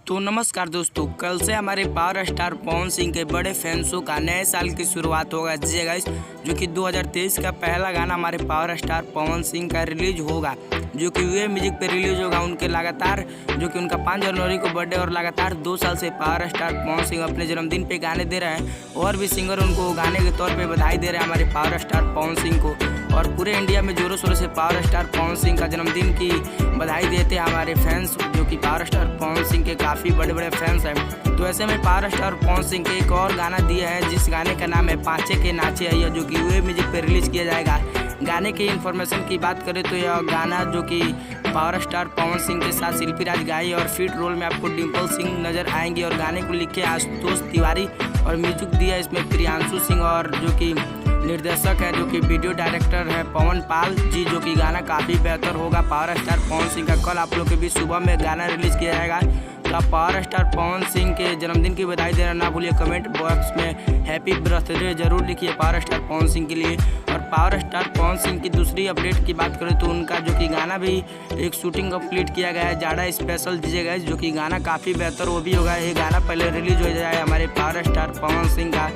तो नमस्कार दोस्तों, कल से हमारे पावर स्टार पवन सिंह के बड़े फैंसों का नए साल की शुरुआत होगा जी गाइस, जो कि 2023 का पहला गाना हमारे पावर स्टार पवन सिंह का रिलीज होगा, जो कि वे म्यूजिक पे रिलीज होगा। उनके लगातार जो कि उनका 5 जनवरी को बर्थडे और लगातार 2 साल से पावर स्टार पवन सिंह अपने जन्मदिन पे गाने दे रहे हैं और भी सिंगर उनको गाने के तौर पे बधाई दे रहे हैं हमारे पावर स्टार पवन सिंह को। और पूरे इंडिया में जोरों शोरों से पावर स्टार पवन सिंह का जन्मदिन की बधाई देते हैं हमारे फैंस, जो कि पावर स्टार पवन सिंह के काफ़ी बड़े बड़े फैंस हैं। तो ऐसे में पावर स्टार पवन सिंह के एक और गाना दिया है, जिस गाने का नाम है पाँचे के नाचे आइया, जो कि वे म्यूजिक पे रिलीज किया जाएगा। गाने की इन्फॉर्मेशन की बात करें तो यह गाना जो कि पावर स्टार पवन सिंह के साथ शिल्पी राज गाई और फीट रोल में आपको डिम्पल सिंह नजर आएंगे। और गाने को लिखे आशुतोष तिवारी और म्यूजिक दिया इसमें प्रियांशु सिंह और जो कि निर्देशक है, जो कि वीडियो डायरेक्टर है पवन पाल जी, जो कि गाना काफ़ी बेहतर होगा पावर स्टार पवन सिंह का। कल आप लोग के बीच सुबह में गाना रिलीज किया जाएगा। तो आप पावर स्टार पवन सिंह के जन्मदिन की बधाई देना ना भूलिए। कमेंट बॉक्स में हैप्पी बर्थडे जरूर लिखिए पावर स्टार पवन सिंह के लिए। और पावर स्टार पवन सिंह की दूसरी अपडेट की बात करें तो उनका जो कि गाना भी एक शूटिंग कंप्लीट किया गया है, जाड़ा स्पेशल दीजिए गए, जो कि गाना काफ़ी बेहतर वो भी होगा। ये गाना पहले रिलीज हो जाए हमारे पावर स्टार पवन सिंह का,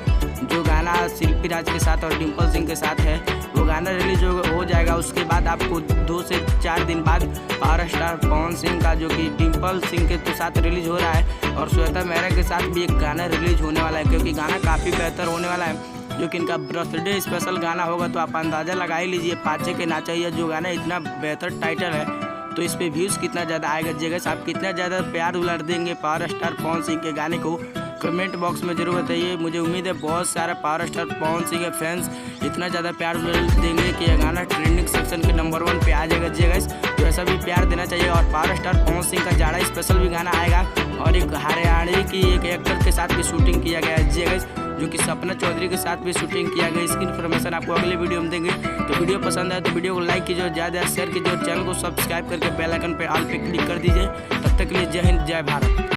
जो गाना शिल्पी राज के साथ और डिम्पल सिंह के साथ है, वो गाना रिलीज हो जाएगा। उसके बाद आपको 2 से 4 दिन बाद पावर स्टार पवन सिंह का जो कि डिम्पल सिंह के तो साथ रिलीज हो रहा है और श्वेता मेहरा के साथ भी एक गाना रिलीज होने वाला है, क्योंकि गाना काफ़ी बेहतर होने वाला है, जो कि इनका बर्थडे स्पेशल गाना होगा। तो आप अंदाज़ा लगा ही लीजिए पाँचे के नाचे आइया, जो गाना इतना बेहतर टाइटल है, तो इस पे व्यूज़ कितना ज़्यादा आएगा। जगह आप कितना ज़्यादा प्यार उलट देंगे पावर स्टार पवन सिंह के गाने को, कमेंट बॉक्स में जरूर बताइए। मुझे उम्मीद है बहुत सारा पावर स्टार पवन सिंह के फैंस इतना ज़्यादा प्यार देंगे कि यह गाना ट्रेंडिंग सेक्शन के नंबर 1 पे आ जाएगा जी गाइस। तो ऐसा भी प्यार देना चाहिए। और पावर स्टार पवन सिंह का जाड़ा स्पेशल भी गाना आएगा और एक हरियाणवी की एक एक्टर के साथ भी शूटिंग किया गया है जी गाइस, जो कि सपना चौधरी के साथ भी शूटिंग किया गया। इसकी इन्फॉर्मेशन आपको अगले वीडियो में देंगे। तो वीडियो पसंद आए तो वीडियो को लाइक कीजिए, ज़्यादा शेयर कीजिए और चैनल को सब्सक्राइब करके बेल आइकन पे ऑल पे क्लिक कर दीजिए। तब तक के लिए जय हिंद, जय भारत।